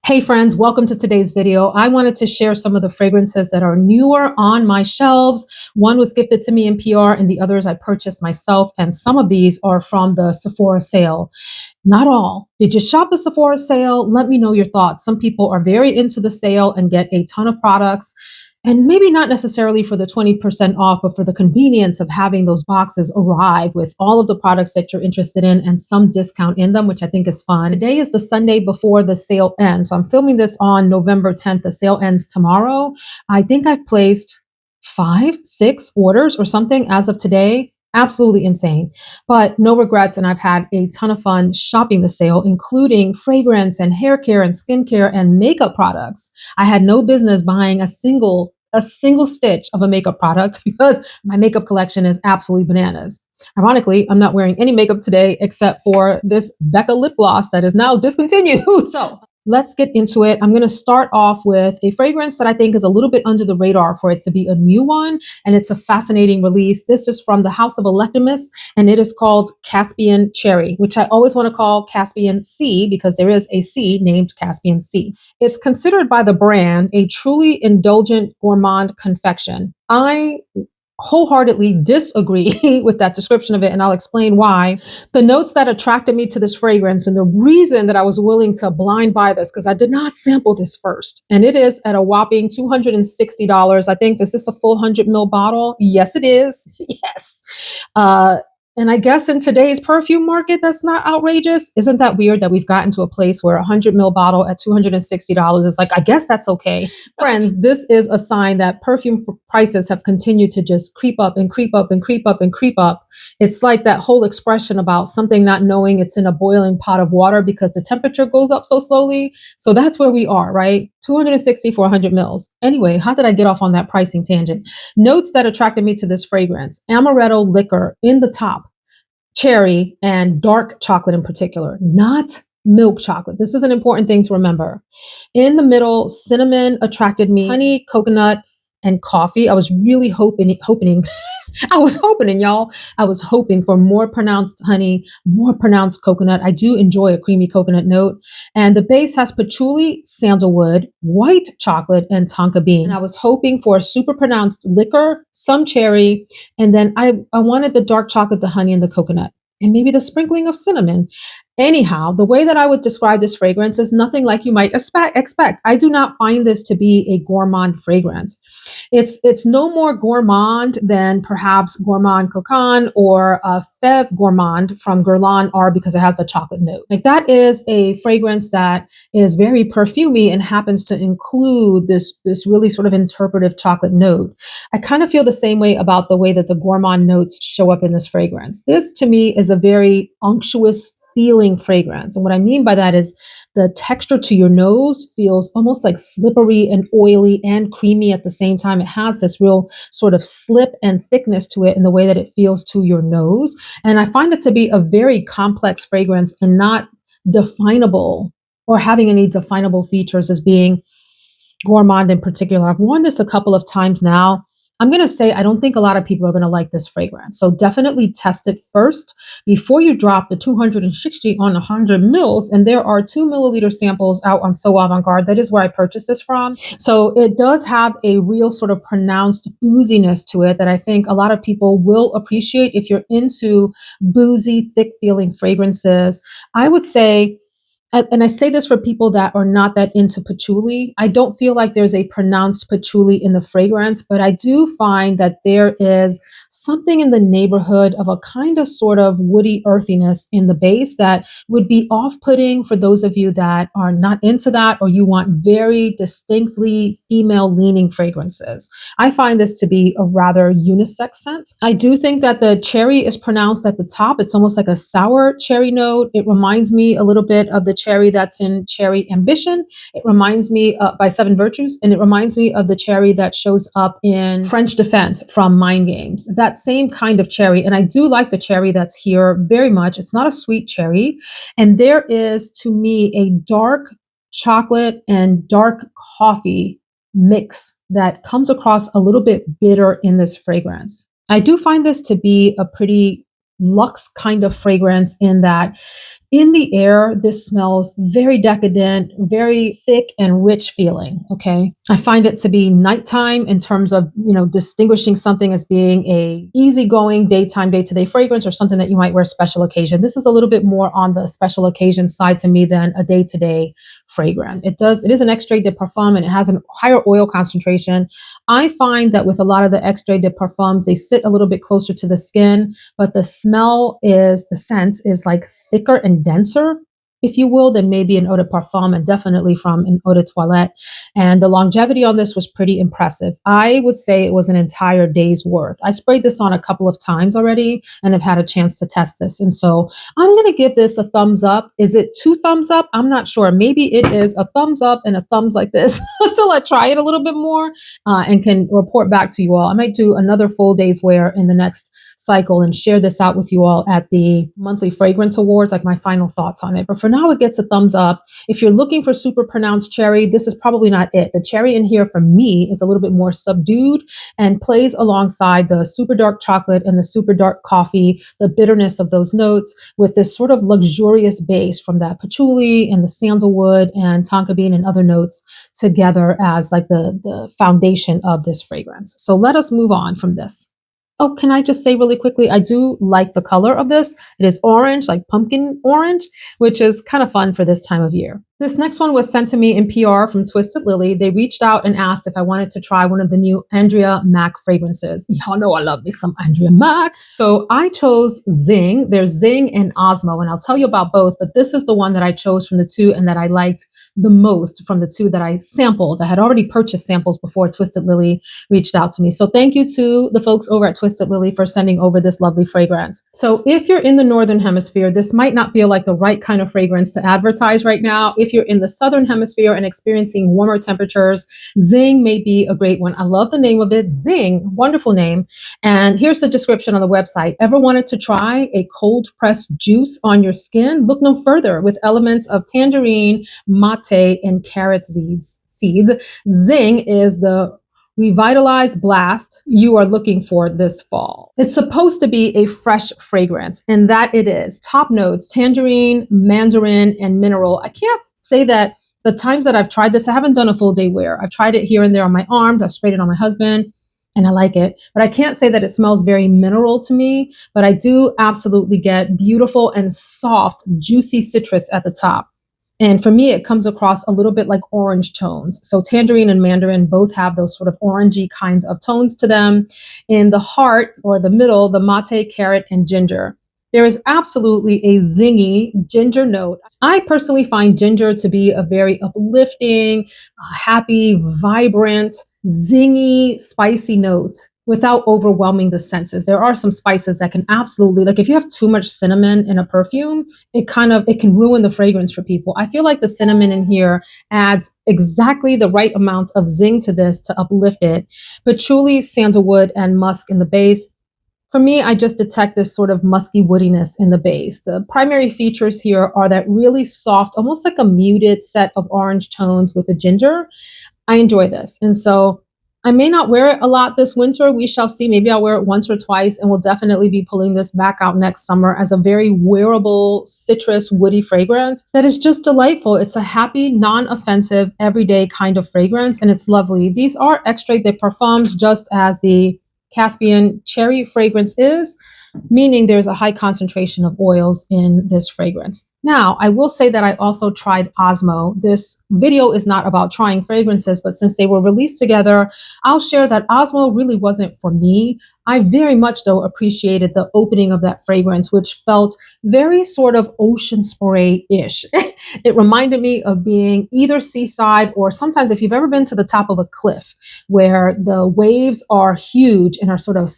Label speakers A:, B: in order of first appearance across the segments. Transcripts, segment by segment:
A: Hey friends, welcome to today's video. I wanted to share some of the fragrances that are newer on my shelves. One was gifted to me in PR and the others I purchased myself, and some of these are from the Sephora sale. Not all. Did you shop the Sephora sale? Let me know your thoughts. Some people are very into the sale and get a ton of products. And maybe not necessarily for the 20% off, but for the convenience of having those boxes arrive with all of the products that you're interested in and some discount in them, which I think is fun. Today is the Sunday before the sale ends. So I'm filming this on November 10th. The sale ends tomorrow. I think I've placed 5, 6 orders or something as of today. Absolutely insane, but no regrets. And I've had a ton of fun shopping the sale, including fragrance and hair care and skincare and makeup products. I had no business buying a single stitch of a makeup product because my makeup collection is absolutely bananas. Ironically, I'm not wearing any makeup today except for this Becca lip gloss that is now discontinued. So let's get into it. I'm going to start off with a fragrance that I think is a little bit under the radar for it to be a new one, and it's a fascinating release. This is from the House of Electimuss, and it is called Caspian Cherry, which I always want to call Caspian C because there is a C named Caspian C. It's considered by the brand a truly indulgent gourmand confection. I wholeheartedly disagree with that description of it, and I'll explain why. The notes that attracted me to this fragrance and the reason that I was willing to blind buy this, because I did not sample this first, and it is at a whopping $260. I think, is this a full 100 ml bottle? Yes, it is. Yes. And I guess in today's perfume market, that's not outrageous. Isn't that weird that we've gotten to a place where a 100 ml bottle at $260 is like, I guess that's okay. Friends, this is a sign that perfume prices have continued to just creep up and creep up and creep up and creep up. It's like that whole expression about something not knowing it's in a boiling pot of water because the temperature goes up so slowly. So that's where we are, right? 260 for 100 mils. Anyway, how did I get off on that pricing tangent? Notes that attracted me to this fragrance: amaretto liquor in the top, cherry, and dark chocolate in particular, not milk chocolate. This is an important thing to remember. In the middle, cinnamon attracted me, honey, coconut, and coffee. I was really hoping, y'all. I was hoping for more pronounced honey, more pronounced coconut. I do enjoy a creamy coconut note. And the base has patchouli, sandalwood, white chocolate, and tonka bean. And I was hoping for a super pronounced liquor, some cherry, and then I wanted the dark chocolate, the honey, and the coconut, and maybe the sprinkling of cinnamon. Anyhow, the way that I would describe this fragrance is nothing like you might expect. I do not find this to be a gourmand fragrance. It's no more gourmand than perhaps Gourmand Cocan or Fève Gourmand from Guerlain are, because it has the chocolate note. Like, that is a fragrance that is very perfumey and happens to include this really sort of interpretive chocolate note. I kind of feel the same way about the way that the gourmand notes show up in this fragrance. This to me is a very unctuous feeling fragrance. And what I mean by that is the texture to your nose feels almost like slippery and oily and creamy at the same time. It has this real sort of slip and thickness to it in the way that it feels to your nose. And I find it to be a very complex fragrance and not definable or having any definable features as being gourmand in particular. I've worn this a couple of times now. I'm going to say I don't think a lot of people are going to like this fragrance. So definitely test it first before you drop the 260 on 100 mils. And there are 2 milliliter samples out on So Avant-Garde. That is where I purchased this from. So it does have a real sort of pronounced booziness to it that I think a lot of people will appreciate if you're into boozy, thick feeling fragrances. I would say, and I say this for people that are not that into patchouli, I don't feel like there's a pronounced patchouli in the fragrance, but I do find that there is something in the neighborhood of a kind of sort of woody earthiness in the base that would be off-putting for those of you that are not into that, or you want very distinctly female-leaning fragrances. I find this to be a rather unisex scent. I do think that the cherry is pronounced at the top. It's almost like a sour cherry note. It reminds me a little bit of the cherry that's in Cherry Ambition. It reminds me by Seven Virtues, and it reminds me of the cherry that shows up in French Defense from Mind Games. That same kind of cherry. And I do like the cherry that's here very much. It's not a sweet cherry. And there is, to me, a dark chocolate and dark coffee mix that comes across a little bit bitter in this fragrance. I do find this to be a pretty luxe kind of fragrance in that in the air, this smells very decadent, very thick and rich feeling. Okay. I find it to be nighttime in terms of, distinguishing something as being a easygoing daytime, day-to-day fragrance or something that you might wear special occasion. This is a little bit more on the special occasion side to me than a day-to-day fragrance. It is an extrait de parfum and it has a higher oil concentration. I find that with a lot of the extrait de parfums, they sit a little bit closer to the skin, but the scent is like thicker and denser, if you will, than maybe an eau de parfum and definitely from an eau de toilette. And the longevity on this was pretty impressive. I would say it was an entire day's worth. I sprayed this on a couple of times already and have had a chance to test this. And so I'm going to give this a thumbs up. Is it 2 thumbs up? I'm not sure. Maybe it is a thumbs up and a thumbs like this until I try it a little bit more and can report back to you all. I might do another full day's wear in the next cycle and share this out with you all at the monthly fragrance awards, like my final thoughts on it. But for now, it gets a thumbs up. If you're looking for super pronounced cherry, this is probably not it. The cherry in here for me is a little bit more subdued and plays alongside the super dark chocolate and the super dark coffee, the bitterness of those notes with this sort of luxurious base from that patchouli and the sandalwood and tonka bean and other notes together as like the foundation of this fragrance. So let us move on from this. Oh, can I just say really quickly, I do like the color of this. It is orange, like pumpkin orange, which is kind of fun for this time of year. This next one was sent to me in PR from Twisted Lily. They reached out and asked if I wanted to try one of the new Andrea Maack fragrances. Y'all know I love me some Andrea Maack. So I chose Zing. There's Zing and Osmo, and I'll tell you about both, but this is the one that I chose from the two and that I liked the most from the two that I sampled. I had already purchased samples before Twisted Lily reached out to me. So thank you to the folks over at Twisted Lily for sending over this lovely fragrance. So if you're in the Northern Hemisphere, this might not feel like the right kind of fragrance to advertise right now. If you're in the Southern Hemisphere and experiencing warmer temperatures, Zing may be a great one. I love the name of it, Zing, wonderful name. And here's the description on the website. Ever wanted to try a cold pressed juice on your skin? Look no further. With elements of tangerine, mate, and carrot seeds. Zing is the revitalized blast you are looking for this fall. It's supposed to be a fresh fragrance, and that it is. Top notes, tangerine, mandarin, and mineral. I can't say that the times that I've tried this, I haven't done a full day wear. I've tried it here and there on my arms. I've sprayed it on my husband and I like it, but I can't say that it smells very mineral to me, but I do absolutely get beautiful and soft, juicy citrus at the top. And for me, it comes across a little bit like orange tones. So tangerine and mandarin both have those sort of orangey kinds of tones to them. In the heart or the middle, the mate, carrot, and ginger. There is absolutely a zingy ginger note. I personally find ginger to be a very uplifting, happy, vibrant, zingy, spicy note without overwhelming the senses. There are some spices that can absolutely, like if you have too much cinnamon in a perfume, it can ruin the fragrance for people. I feel like the cinnamon in here adds exactly the right amount of zing to this to uplift it. Patchouli, sandalwood, and musk in the base. For me, I just detect this sort of musky woodiness in the base. The primary features here are that really soft, almost like a muted set of orange tones with the ginger. I enjoy this. And so I may not wear it a lot this winter. We shall see. Maybe I'll wear it once or twice, and we'll definitely be pulling this back out next summer as a very wearable, citrus, woody fragrance that is just delightful. It's a happy, non-offensive, everyday kind of fragrance, and it's lovely. These are extrait de parfums, just as the Caspian cherry fragrance is, meaning there's a high concentration of oils in this fragrance. Now, I will say that I also tried Osmo. This video is not about trying fragrances, but since they were released together, I'll share that Osmo really wasn't for me. I very much, though, appreciated the opening of that fragrance, which felt very sort of ocean spray-ish. It reminded me of being either seaside or sometimes if you've ever been to the top of a cliff where the waves are huge and are sort of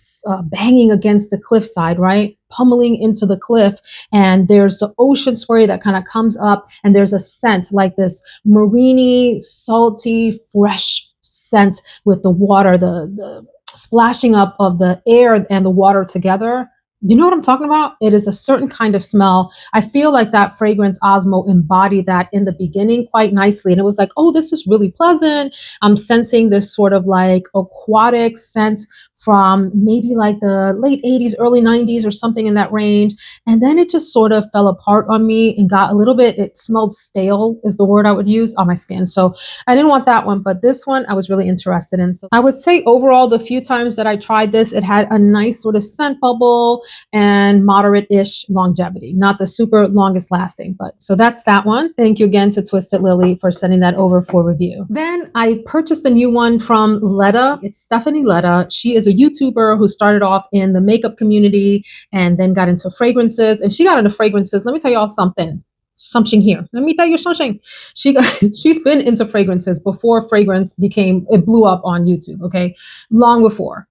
A: banging against the cliffside, right? Pummeling into the cliff, and there's the ocean spray that kind of comes up, and there's a scent like this marine, salty, fresh scent with the water, the splashing up of the air and the water together. You know what I'm talking about? It is a certain kind of smell. I feel like that fragrance Osmo embodied that in the beginning quite nicely. And it was like, oh, this is really pleasant. I'm sensing this sort of like aquatic scent from maybe like the late 80s, early 90s or something in that range. And then it just sort of fell apart on me and got a little bit, it smelled stale is the word I would use on my skin. So I didn't want that one, but this one I was really interested in. So I would say overall, the few times that I tried this, it had a nice sort of scent bubble and moderate-ish longevity, not the super longest lasting. But so that's that one. Thank you again to Twisted Lily for sending that over for review. Then I purchased a new one from Ledda. It's Stephanie Ledda. She is a YouTuber who started off in the makeup community and then got into fragrances. And she got into fragrances. Let me tell y'all something. Something here. Let me tell you something. She's been into fragrances before fragrance it blew up on YouTube. Okay, long before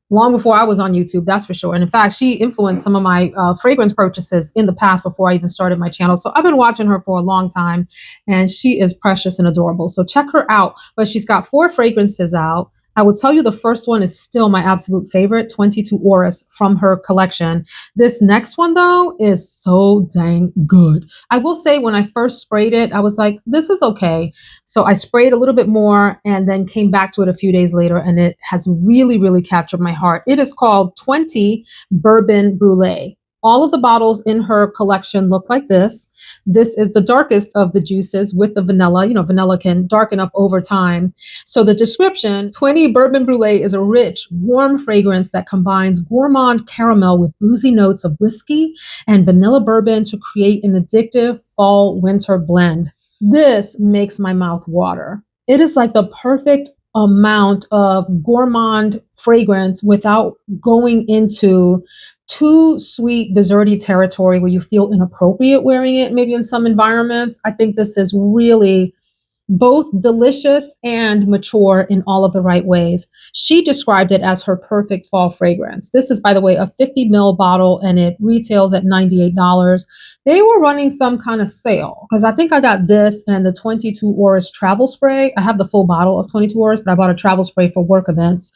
A: I was on YouTube, that's for sure. And in fact, she influenced some of my fragrance purchases in the past before I even started my channel. So I've been watching her for a long time, and she is precious and adorable. So check her out. But she's got 4 fragrances out. I will tell you the first one is still my absolute favorite, 22 Auras from her collection. This next one, though, is so dang good. I will say when I first sprayed it, I was like, this is okay. So I sprayed a little bit more and then came back to it a few days later, and it has really, really captured my heart. It is called 20 Bourbon Brulée. All of the bottles in her collection look like this. This is the darkest of the juices with the vanilla. You know, vanilla can darken up over time. So the description, 20 Bourbon Brulée is a rich, warm fragrance that combines gourmand caramel with boozy notes of whiskey and vanilla bourbon to create an addictive fall-winter blend. This makes my mouth water. It is like the perfect amount of gourmand fragrance without going into too sweet, desserty territory where you feel inappropriate wearing it, maybe in some environments. I think this is really both delicious and mature in all of the right ways. She described it as her perfect fall fragrance. This is, by the way, a 50 ml bottle, and it retails at $98. They were running some kind of sale because I think I got this and the 22 Auras travel spray. I have the full bottle of 22 Auras, but I bought a travel spray for work events.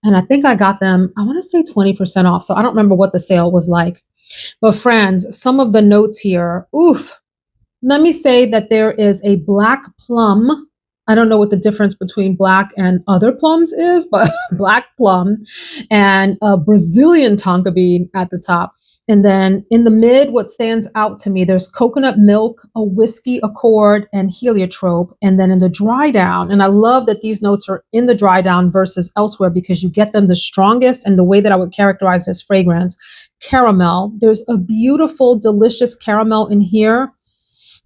A: And I think I got them, I want to say 20% off. So I don't remember what the sale was like. But friends, some of the notes here, oof. Let me say that there is a black plum. I don't know what the difference between black and other plums is, but black plum and a Brazilian tonka bean at the top. And then in the mid, what stands out to me, there's coconut milk, a whiskey accord, and heliotrope. And then in the dry down, and I love that these notes are in the dry down versus elsewhere because you get them the strongest, and the way that I would characterize this fragrance, caramel. There's a beautiful, delicious caramel in here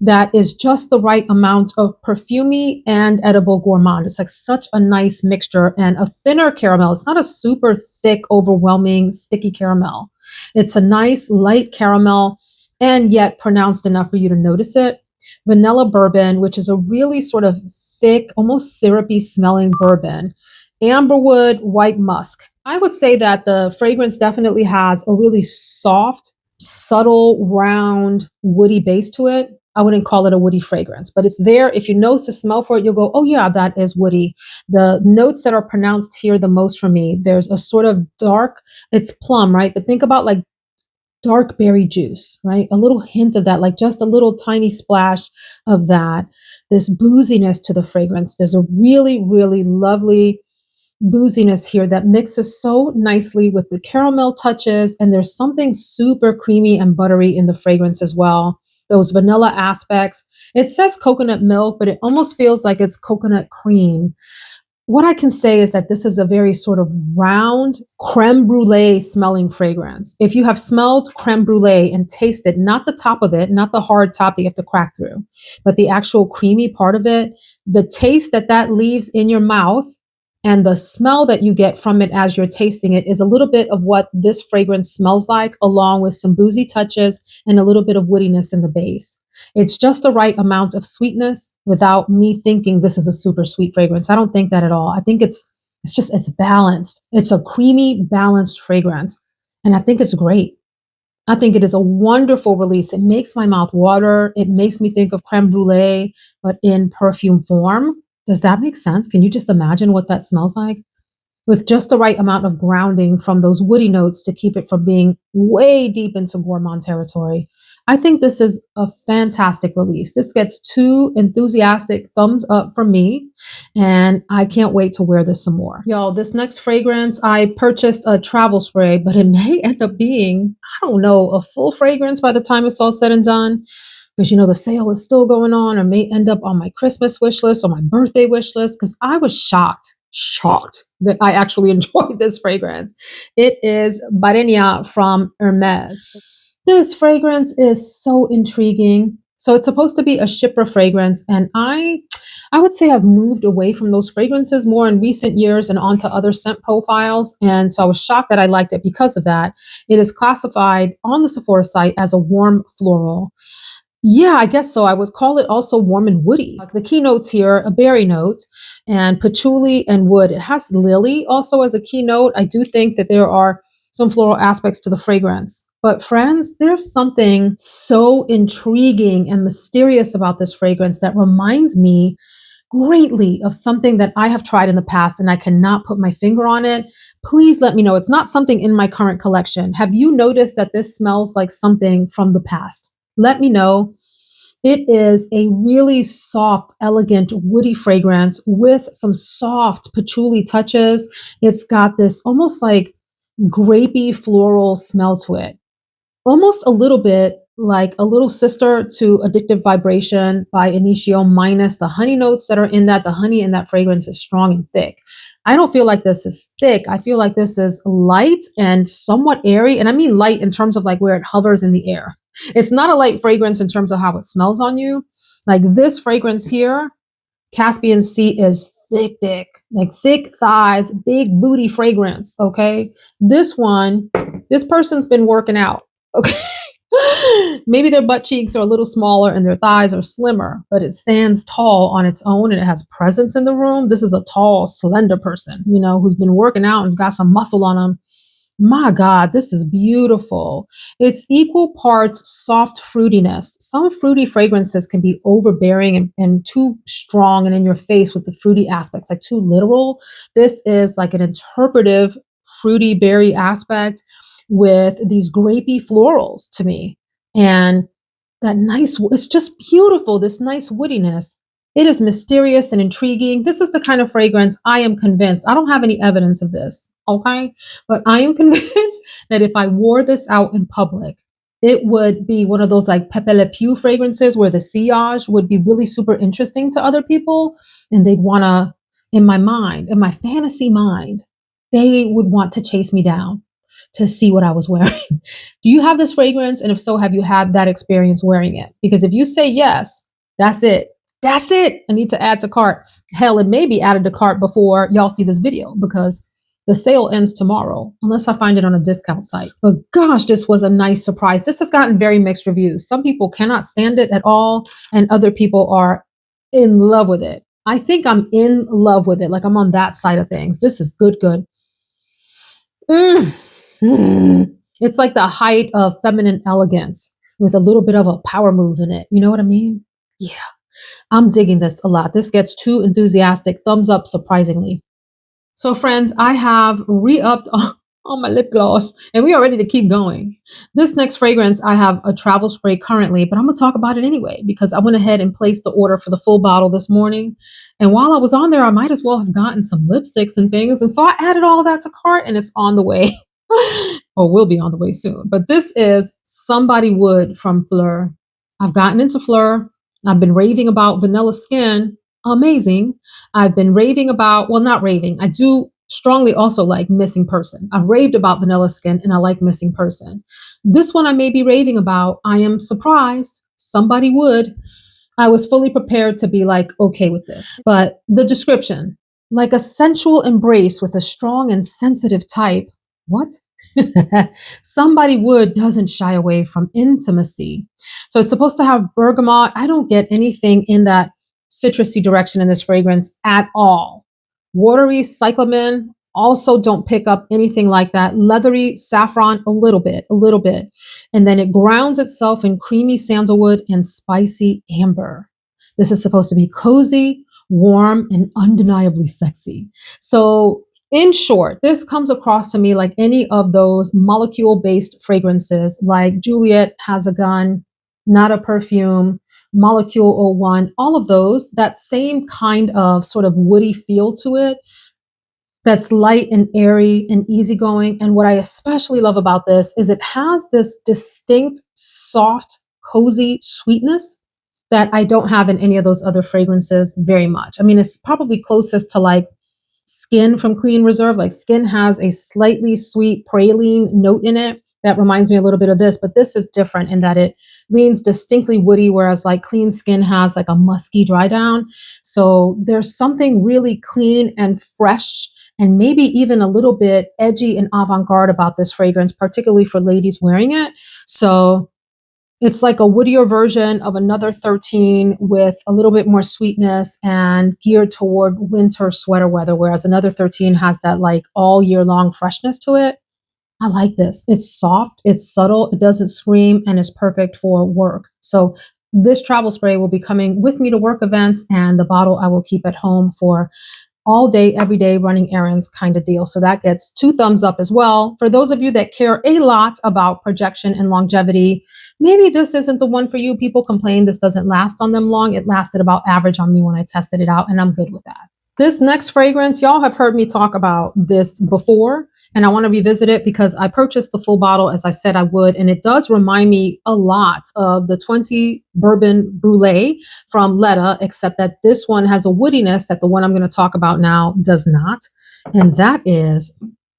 A: that is just the right amount of perfumey and edible gourmand. It's like such a nice mixture, and a thinner caramel. It's not a super thick, overwhelming, sticky caramel. It's a nice light caramel and yet pronounced enough for you to notice it. Vanilla bourbon, which is a really sort of thick, almost syrupy smelling bourbon. Amberwood, white musk. I would say that the fragrance definitely has a really soft, subtle, round, woody base to it. I wouldn't call it a woody fragrance, but it's there. If you know to smell for it, you'll go, oh yeah, that is woody. The notes that are pronounced here the most for me, there's a sort of dark, it's plum, right? But think about like dark berry juice, right? A little hint of that, like just a little tiny splash of that. This booziness to the fragrance. There's a really, really lovely booziness here that mixes so nicely with the caramel touches, and there's something super creamy and buttery in the fragrance as well. Those vanilla aspects. It says coconut milk, but it almost feels like it's coconut cream. What I can say is that this is a very sort of round creme brulee smelling fragrance. If you have smelled creme brulee and tasted not the top of it, not the hard top that you have to crack through, but the actual creamy part of it, the taste that that leaves in your mouth and the smell that you get from it as you're tasting it is a little bit of what this fragrance smells like, along with some boozy touches and a little bit of woodiness in the base. It's just the right amount of sweetness without me thinking this is a super sweet fragrance. I don't think that at all. I think it's balanced. It's a creamy, balanced fragrance. And I think it's great. I think it is a wonderful release. It makes my mouth water. It makes me think of creme brulee, but in perfume form. Does that make sense? Can you just imagine what that smells like? With just the right amount of grounding from those woody notes to keep it from being way deep into gourmand territory. I think this is a fantastic release. This gets 2 enthusiastic thumbs up from me, and I can't wait to wear this some more. Y'all, this next fragrance, I purchased a travel spray, but it may end up being, I don't know, a full fragrance by the time it's all said and done. Because, you know, the sale is still going on, or may end up on my Christmas wish list or my birthday wish list, because I was shocked that I actually enjoyed this fragrance. It is Barénia from Hermes. This fragrance is so intriguing. So it's supposed to be a shipper fragrance, and I would say I've moved away from those fragrances more in recent years and onto other scent profiles. And so I was shocked that I liked it because of that. It is classified on the Sephora site as a warm floral. Yeah, I guess so. I would call it also warm and woody. Like the keynotes here, a berry note and patchouli and wood. It has lily also as a keynote. I do think that there are some floral aspects to the fragrance. But friends, there's something so intriguing and mysterious about this fragrance that reminds me greatly of something that I have tried in the past and I cannot put my finger on it. Please let me know. It's not something in my current collection. Have you noticed that this smells like something from the past? Let me know. It is a really soft, elegant, woody fragrance with some soft patchouli touches. It's got this almost like grapey floral smell to it. Almost a little bit like a little sister to Addictive Vibration by Initio, minus the honey notes that are in that. The honey in that fragrance is strong and thick. I don't feel like this is thick. I feel like this is light and somewhat airy. And I mean light in terms of like where it hovers in the air. It's not a light fragrance in terms of how it smells on you. Like this fragrance here, Caspian Sea, is thick, like thick thighs, big booty fragrance. Okay. This one, this person's been working out. Okay. Maybe their butt cheeks are a little smaller and their thighs are slimmer, but it stands tall on its own and it has presence in the room. This is a tall, slender person, you know, who's been working out and's got some muscle on them. My God, this is beautiful. It's equal parts soft fruitiness. Some fruity fragrances can be overbearing and too strong and in your face with the fruity aspects, like too literal. This is like an interpretive fruity berry aspect with these grapey florals to me. And that nice, it's just beautiful, this nice woodiness. It is mysterious and intriguing. This is the kind of fragrance I am convinced, I don't have any evidence of this, okay? But I am convinced that if I wore this out in public, it would be one of those like Pepe Le Pew fragrances where the sillage would be really super interesting to other people. And they'd want to, in my mind, in my fantasy mind, they would want to chase me down to see what I was wearing. Do you have this fragrance? And if so, have you had that experience wearing it? Because if you say yes, that's it. That's it. I need to add to cart. Hell, it may be added to cart before y'all see this video because the sale ends tomorrow, unless I find it on a discount site. But gosh, this was a nice surprise. This has gotten very mixed reviews. Some people cannot stand it at all, and other people are in love with it. I think I'm in love with it. Like I'm on that side of things. This is good. It's like the height of feminine elegance with a little bit of a power move in it. You know what I mean? Yeah, I'm digging this a lot. This gets 2 enthusiastic thumbs up, surprisingly. So friends, I have re-upped on my lip gloss and we are ready to keep going. This next fragrance, I have a travel spray currently, but I'm gonna talk about it anyway because I went ahead and placed the order for the full bottle this morning. And while I was on there, I might as well have gotten some lipsticks and things. And so I added all of that to cart and it's on the way. Or will be on the way soon. But this is Somebody Would from Phlur. I've gotten into Phlur. I've been raving about vanilla skin. Amazing. I've been raving about, well, not raving. I do strongly also like Missing Person. I've raved about vanilla skin and I like Missing Person. This one I may be raving about. I am surprised. Somebody would. I was fully prepared to be like, okay with this. But the description, like a sensual embrace with a strong and sensitive type. What? Somebody Would doesn't shy away from intimacy. So it's supposed to have bergamot. I don't get anything in that citrusy direction in this fragrance at all. Watery cyclamen, also don't pick up anything like that. Leathery saffron, a little bit. And then it grounds itself in creamy sandalwood and spicy amber. This is supposed to be cozy, warm, and undeniably sexy. So in short, this comes across to me like any of those molecule-based fragrances like Juliet Has a Gun, Not a Perfume, Molecule 01, all of those, that same kind of sort of woody feel to it, that's light and airy and easygoing. And what I especially love about this is it has this distinct, soft, cozy sweetness that I don't have in any of those other fragrances very much. I mean, it's probably closest to like Skin from Clean Reserve. Like Skin has a slightly sweet praline note in it that reminds me a little bit of this, but this is different in that it leans distinctly woody, whereas like Clean Skin has like a musky dry down. So there's something really clean and fresh and maybe even a little bit edgy and avant-garde about this fragrance, particularly for ladies wearing it. So it's like a woodier version of another 13 with a little bit more sweetness and geared toward winter sweater weather, whereas another 13 has that like all year long freshness to it. I like this. It's soft, it's subtle, it doesn't scream, and it's perfect for work. So this travel spray will be coming with me to work events, and the bottle I will keep at home for all day, every day, running errands kind of deal. So that gets 2 thumbs up as well. For those of you that care a lot about projection and longevity, maybe this isn't the one for you. People complain this doesn't last on them long. It lasted about average on me when I tested it out, and I'm good with that. This next fragrance, y'all have heard me talk about this before, and I want to revisit it because I purchased the full bottle as I said I would, and it does remind me a lot of the 20 Bourbon Brulée from Ledda, except that this one has a woodiness that the one I'm going to talk about now does not, and that is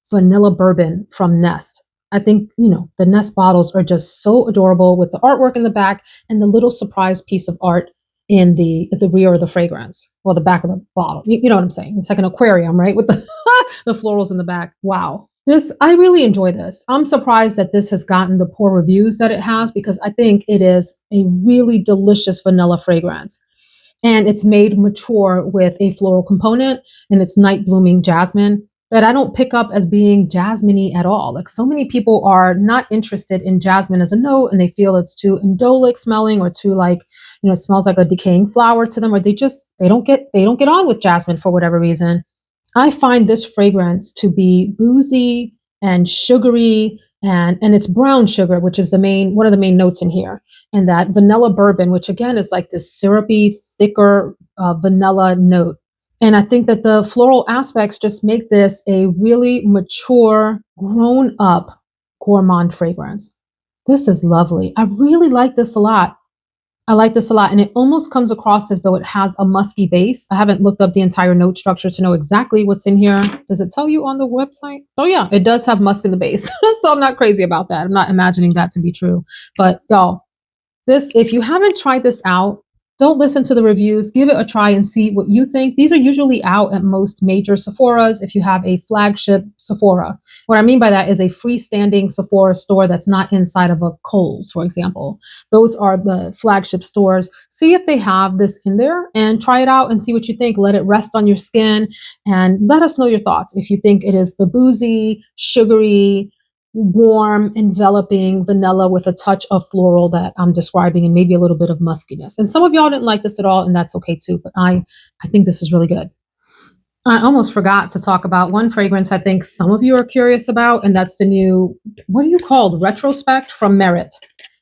A: Vanilla Bourbon from Nest. I think, you know, the Nest bottles are just so adorable with the artwork in the back and the little surprise piece of art in the rear of the fragrance, or the back of the bottle. You know what I'm saying? It's like an aquarium, right? With the the florals in the back. Wow. I really enjoy this. I'm surprised that this has gotten the poor reviews that it has, because I think it is a really delicious vanilla fragrance. And it's made mature with a floral component, and it's night blooming jasmine that I don't pick up as being jasmine-y at all. Like, so many people are not interested in jasmine as a note, and they feel it's too indolic smelling, or too like, you know, it smells like a decaying flower to them, or they don't get on with jasmine for whatever reason. I find this fragrance to be boozy and sugary, and it's brown sugar, which is one of the main notes in here. And that vanilla bourbon, which again is like this syrupy, thicker vanilla note. And I think that the floral aspects just make this a really mature, grown up gourmand fragrance. This is lovely. I really like this a lot. I like this a lot, and it almost comes across as though it has a musky base. I haven't looked up the entire note structure to know exactly what's in here. Does it tell you on the website? Oh yeah, it does have musk in the base. So I'm not crazy about that. I'm not imagining that to be true. But y'all, if you haven't tried this out, don't listen to the reviews. Give it a try and see what you think. These are usually out at most major Sephoras if you have a flagship Sephora. What I mean by that is a freestanding Sephora store that's not inside of a Kohl's, for example. Those are the flagship stores. See if they have this in there and try it out and see what you think. Let it rest on your skin and let us know your thoughts. If you think it is the boozy, sugary, warm, enveloping vanilla with a touch of floral that I'm describing, and maybe a little bit of muskiness. And some of y'all didn't like this at all, and that's okay too, but I think this is really good. I almost forgot to talk about one fragrance I think some of you are curious about, and that's the new, what do you call, Retrospect from Merit.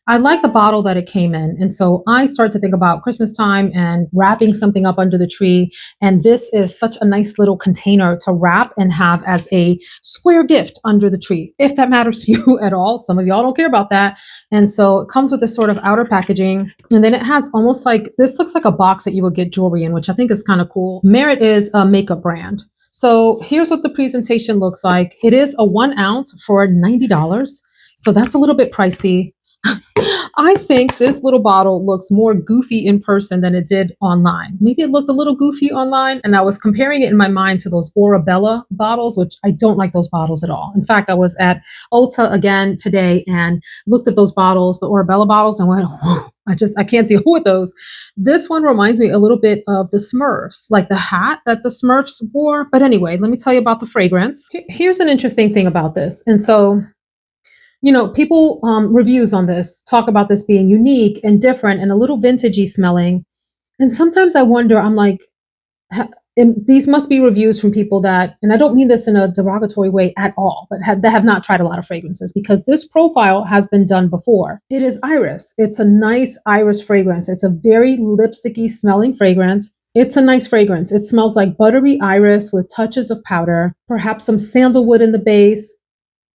A: I like the bottle that it came in, and so I started to think about Christmas time and wrapping something up under the tree, and this is such a nice little container to wrap and have as a square gift under the tree, if that matters to you at all. Some of y'all don't care about that, and so it comes with this sort of outer packaging, and then it has almost like, this looks like a box that you would get jewelry in, which I think is kind of cool. Merit is a makeup brand. So here's what the presentation looks like. It is a 1 ounce for $90, so that's a little bit pricey. I think this little bottle looks more goofy in person than it did online. Maybe it looked a little goofy online, and I was comparing it in my mind to those Orabella bottles, which I don't like those bottles at all. In fact, I was at Ulta again today and looked at those bottles, the Orabella bottles, and went, whoa, I can't deal with those. This one reminds me a little bit of the Smurfs, like the hat that the Smurfs wore. But anyway, let me tell you about the fragrance. Here's an interesting thing about this. And so, you know, people, reviews on this talk about this being unique and different and a little vintagey smelling. And sometimes I wonder, I'm like, these must be reviews from people that, and I don't mean this in a derogatory way at all, but that have not tried a lot of fragrances, because this profile has been done before. It is iris. It's a nice iris fragrance. It's a very lipsticky smelling fragrance. It's a nice fragrance. It smells like buttery iris with touches of powder, perhaps some sandalwood in the base.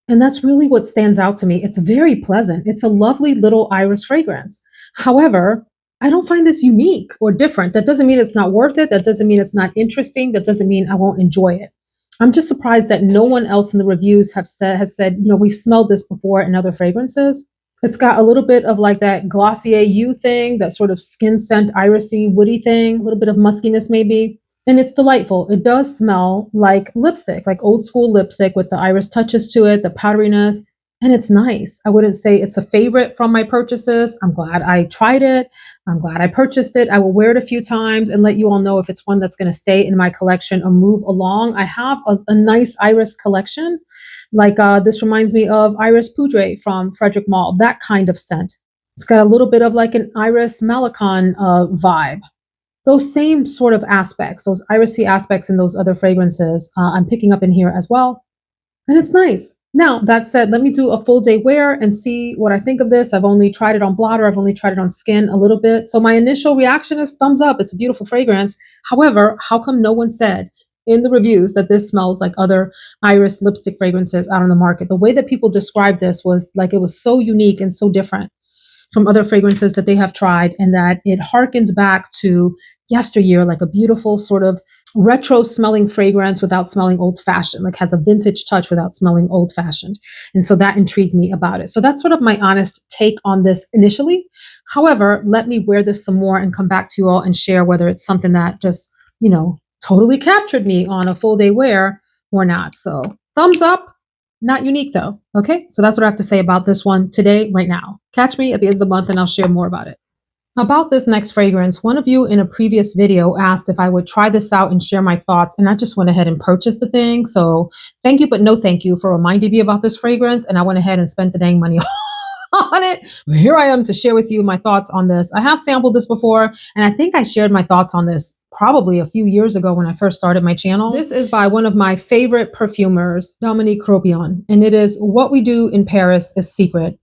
A: And that's really what stands out to me. It's very pleasant. It's a lovely little iris fragrance. However, I don't find this unique or different. That doesn't mean it's not worth it. That doesn't mean it's not interesting. That doesn't mean I won't enjoy it. I'm just surprised that no one else in the reviews has said, we've smelled this before in other fragrances. It's got a little bit of like that Glossier You thing, that sort of skin scent, irisy, woody thing, a little bit of muskiness maybe. And it's delightful. It does smell like lipstick, like old school lipstick with the iris touches to it, the powderiness. And it's nice. I wouldn't say it's a favorite from my purchases. I'm glad I tried it. I'm glad I purchased it. I will wear it a few times and let you all know if it's one that's going to stay in my collection or move along. I have a nice iris collection. Like this reminds me of Iris Poudre from Frederick Mall, that kind of scent. It's got a little bit of like an Iris Malicon vibe. Those same sort of aspects, those irisy aspects in those other fragrances, I'm picking up in here as well. And it's nice. Now, that said, let me do a full day wear and see what I think of this. I've only tried it on blotter. I've only tried it on skin a little bit. So my initial reaction is thumbs up. It's a beautiful fragrance. However, how come no one said in the reviews that this smells like other iris lipstick fragrances out on the market? The way that people described this was like it was so unique and so different from other fragrances that they have tried, and that it harkens back to yesteryear, like a beautiful sort of retro smelling fragrance without smelling old fashioned, like has a vintage touch without smelling old fashioned. And so that intrigued me about it. So that's sort of my honest take on this initially. However, let me wear this some more and come back to you all and share whether it's something that just, totally captured me on a full day wear or not. So thumbs up. Not unique though. Okay, so that's what I have to say about this one today, right now. Catch me at the end of the month and I'll share more about it. About this next fragrance, one of you in a previous video asked if I would try this out and share my thoughts, and I just went ahead and purchased the thing. So thank you, but no thank you for reminding me about this fragrance, and I went ahead and spent the dang money on it. Here I am to share with you my thoughts on this. I have sampled this before, and I think I shared my thoughts on this probably a few years ago when I first started my channel. This is by one of my favorite perfumers, Dominique Robion, and it is What We Do in Paris is Secret.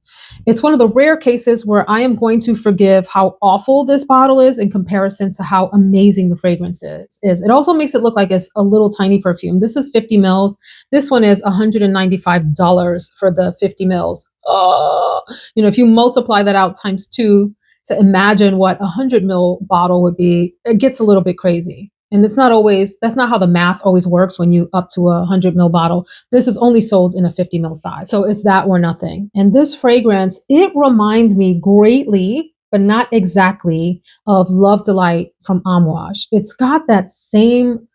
A: It's one of the rare cases where I am going to forgive how awful this bottle is in comparison to how amazing the fragrance is. It also makes it look like it's a little tiny perfume. This is 50 mils. This one is $195 for the 50 mils. If you multiply that out times 2 to imagine what a 100 ml bottle would be, it gets a little bit crazy. And that's not how the math always works when you up to a 100 ml bottle. This is only sold in a 50 ml size. So it's that or nothing. And this fragrance, it reminds me greatly, but not exactly, of Love Delight from Amouage. It's got that same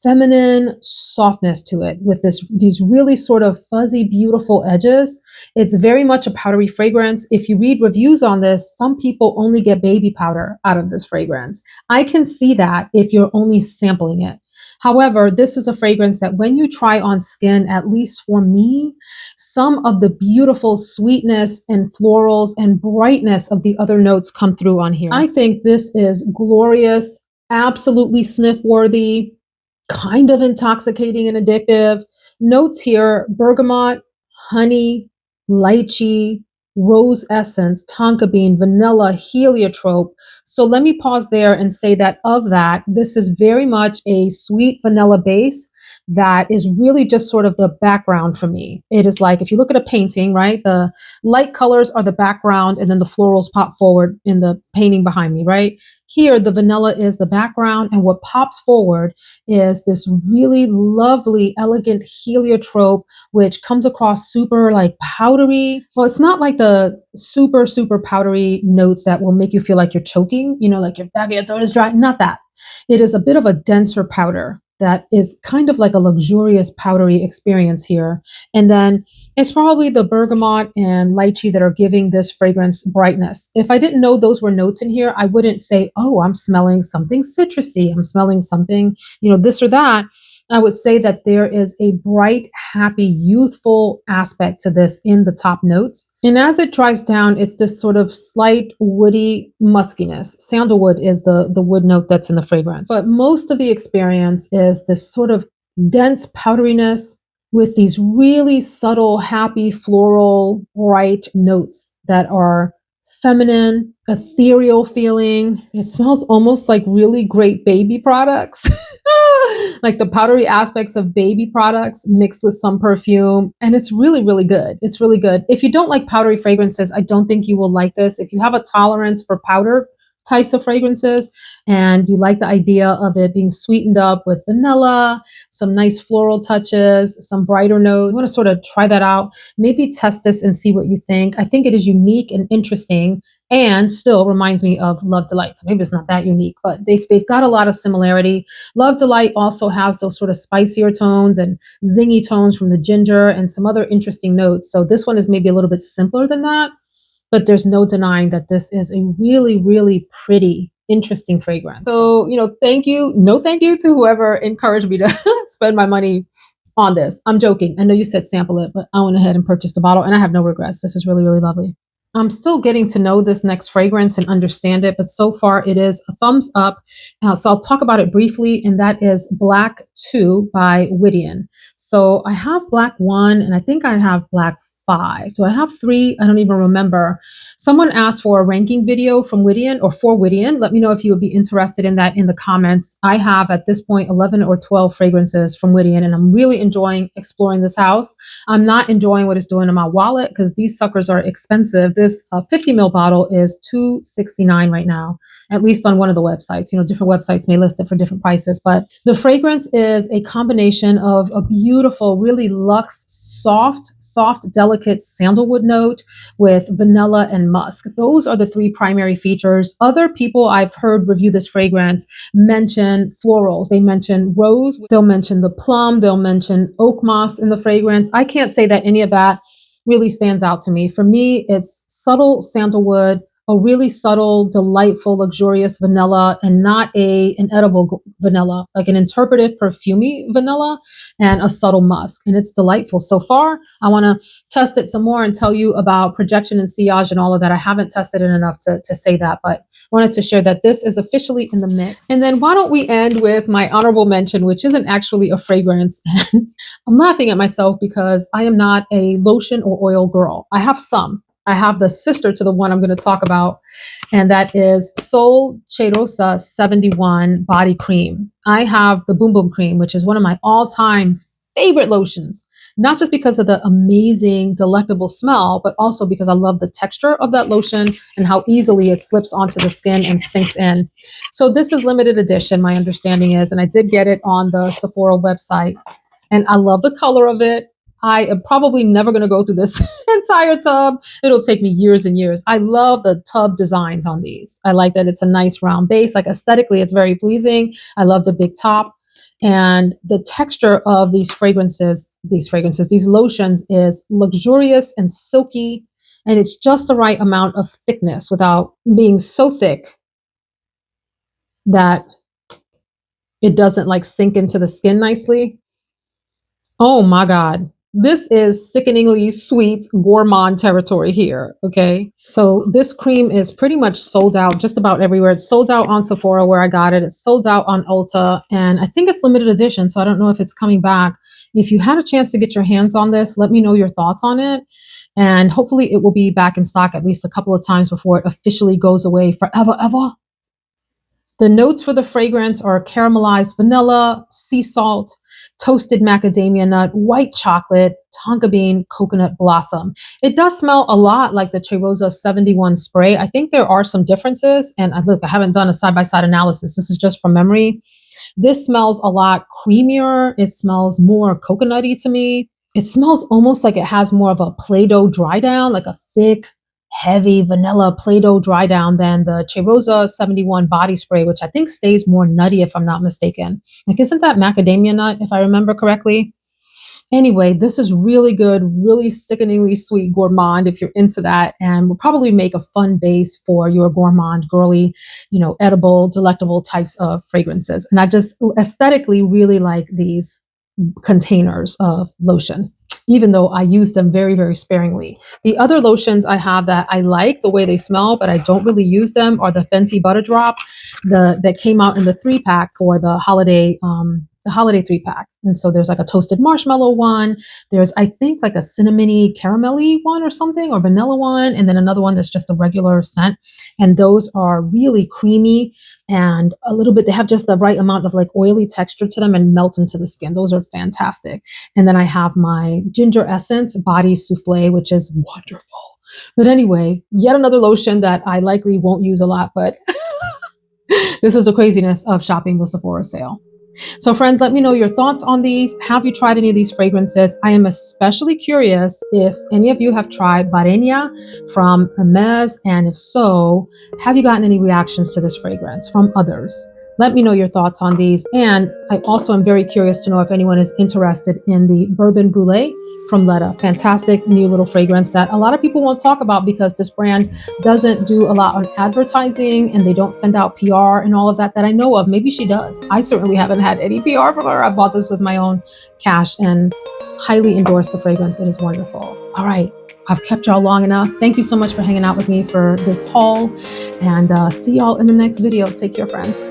A: feminine softness to it with these really sort of fuzzy, beautiful edges. It's very much a powdery fragrance. If you read reviews on this, some people only get baby powder out of this fragrance. I can see that if you're only sampling it. However, this is a fragrance that when you try on skin, at least for me, some of the beautiful sweetness and florals and brightness of the other notes come through on here. I think this is glorious, absolutely sniff-worthy, kind of intoxicating and addictive. Notes here: bergamot, honey, lychee, rose essence, tonka bean, vanilla, heliotrope. So let me pause there and say that of that, this is very much a sweet vanilla base that is really just sort of the background for me. It is like, if you look at a painting, right? The light colors are the background and then the florals pop forward in the painting behind me, right? Here, the vanilla is the background, and what pops forward is this really lovely, elegant heliotrope, which comes across super like powdery. Well, it's not like the super, super powdery notes that will make you feel like you're choking, like your back of your throat is dry. Not that. It is a bit of a denser powder that is kind of like a luxurious powdery experience here. And then it's probably the bergamot and lychee that are giving this fragrance brightness. If I didn't know those were notes in here, I wouldn't say, oh, I'm smelling something citrusy. I'm smelling something, this or that. I would say that there is a bright, happy, youthful aspect to this in the top notes. And as it dries down, it's this sort of slight woody muskiness. Sandalwood is the wood note that's in the fragrance. But most of the experience is this sort of dense powderiness with these really subtle, happy, floral, bright notes that are feminine, ethereal feeling. It smells almost like really great baby products. Like the powdery aspects of baby products mixed with some perfume. And it's really, really good. It's really good. If you don't like powdery fragrances, I don't think you will like this. If you have a tolerance for powder types of fragrances and you like the idea of it being sweetened up with vanilla, some nice floral touches, some brighter notes, you want to sort of try that out. Maybe test this and see what you think. I think it is unique and interesting, and still reminds me of Love Delight. So maybe it's not that unique, but they've got a lot of similarity. Love Delight also has those sort of spicier tones and zingy tones from the ginger and some other interesting notes. So this one is maybe a little bit simpler than that, but there's no denying that this is a really, really pretty, interesting fragrance. So, thank you. No, thank you to whoever encouraged me to spend my money on this. I'm joking. I know you said sample it, but I went ahead and purchased the bottle and I have no regrets. This is really, really lovely. I'm still getting to know this next fragrance and understand it, but so far it is a thumbs up. So I'll talk about it briefly, and that is Black 2 by Widian. So I have Black 1 and I think I have Black 5. Do I have 3? I don't even remember. Someone asked for a ranking video from Widian or for Widian. Let me know if you would be interested in that in the comments. I have at this point 11 or 12 fragrances from Widian, and I'm really enjoying exploring this house. I'm not enjoying what it's doing in my wallet because these suckers are expensive. This 50 ml bottle is $269 right now, at least on one of the websites. Different websites may list it for different prices, but the fragrance is a combination of a beautiful, really luxe, soft, delicate sandalwood note with vanilla and musk. Those are the 3 primary features. Other people I've heard review this fragrance mention florals. They mention rose, they'll mention the plum, they'll mention oak moss in the fragrance. I can't say that any of that really stands out to me. For me, it's subtle sandalwood, a really subtle, delightful, luxurious vanilla, and not an edible vanilla, like an interpretive perfumey vanilla and a subtle musk. And it's delightful so far. I want to test it some more and tell you about projection and sillage and all of that. I haven't tested it enough to say that, but wanted to share that this is officially in the mix. And then why don't we end with my honorable mention, which isn't actually a fragrance. I'm laughing at myself because I am not a lotion or oil girl. I have some. I have the sister to the one I'm going to talk about, and that is Sol CHEIROSA 71 Body Cream. I have the Boom Boom Cream, which is one of my all-time favorite lotions, not just because of the amazing, delectable smell, but also because I love the texture of that lotion and how easily it slips onto the skin and sinks in. So this is limited edition, my understanding is, and I did get it on the Sephora website, and I love the color of it. I am probably never going to go through this entire tub. It'll take me years and years. I love the tub designs on these. I like that it's a nice round base. Like aesthetically, it's very pleasing. I love the big top. And the texture of these lotions is luxurious and silky. And it's just the right amount of thickness without being so thick that it doesn't like sink into the skin nicely. Oh my God. This is sickeningly sweet gourmand territory here, okay? So this cream is pretty much sold out just about everywhere. It's sold out on Sephora where I got it. It's sold out on Ulta, and I think it's limited edition, so I don't know if it's coming back. If you had a chance to get your hands on this, let me know your thoughts on it, and hopefully it will be back in stock at least a couple of times before it officially goes away forever, ever. The notes for the fragrance are caramelized vanilla, sea salt, toasted macadamia nut, white chocolate, tonka bean, coconut blossom. It does smell a lot like the CHEIROSA 71 spray. I think there are some differences, and I haven't done a side-by-side analysis. This is just from memory. This smells a lot creamier. It smells more coconutty to me. It smells almost like it has more of a Play-Doh dry down, like a thick, heavy vanilla Play-Doh dry down than the CHEIROSA 71 body spray, which I think stays more nutty if I'm not mistaken. Like, isn't that macadamia nut if I remember correctly? Anyway, this is really good, really sickeningly sweet gourmand if you're into that, and will probably make a fun base for your gourmand, girly, edible, delectable types of fragrances. And I just aesthetically really like these containers of lotion, even though I use them very, very sparingly. The other lotions I have that I like the way they smell, but I don't really use them, are the Fenty Butter Drop, that came out in the 3-pack for the holiday 3-pack. And so there's like a toasted marshmallow one. There's, I think, like a cinnamony caramelly one or something, or vanilla one, and then another one that's just a regular scent. And those are really creamy and a little bit, they have just the right amount of like oily texture to them and melt into the skin. Those are fantastic. And then I have my Ginger Essence Body Souffle, which is wonderful. But anyway, yet another lotion that I likely won't use a lot, but this is the craziness of shopping the Sephora sale. So friends, let me know your thoughts on these. Have you tried any of these fragrances? I am especially curious if any of you have tried Barénia from Hermes, and if so, have you gotten any reactions to this fragrance from others? Let me know your thoughts on these. And I also am very curious to know if anyone is interested in the Bourbon Brulée from Ledda. Fantastic new little fragrance that a lot of people won't talk about because this brand doesn't do a lot of advertising and they don't send out PR and all of that I know of. Maybe she does. I certainly haven't had any PR from her. I bought this with my own cash and highly endorse the fragrance. It is wonderful. All right. I've kept y'all long enough. Thank you so much for hanging out with me for this haul, and see y'all in the next video. Take care, friends.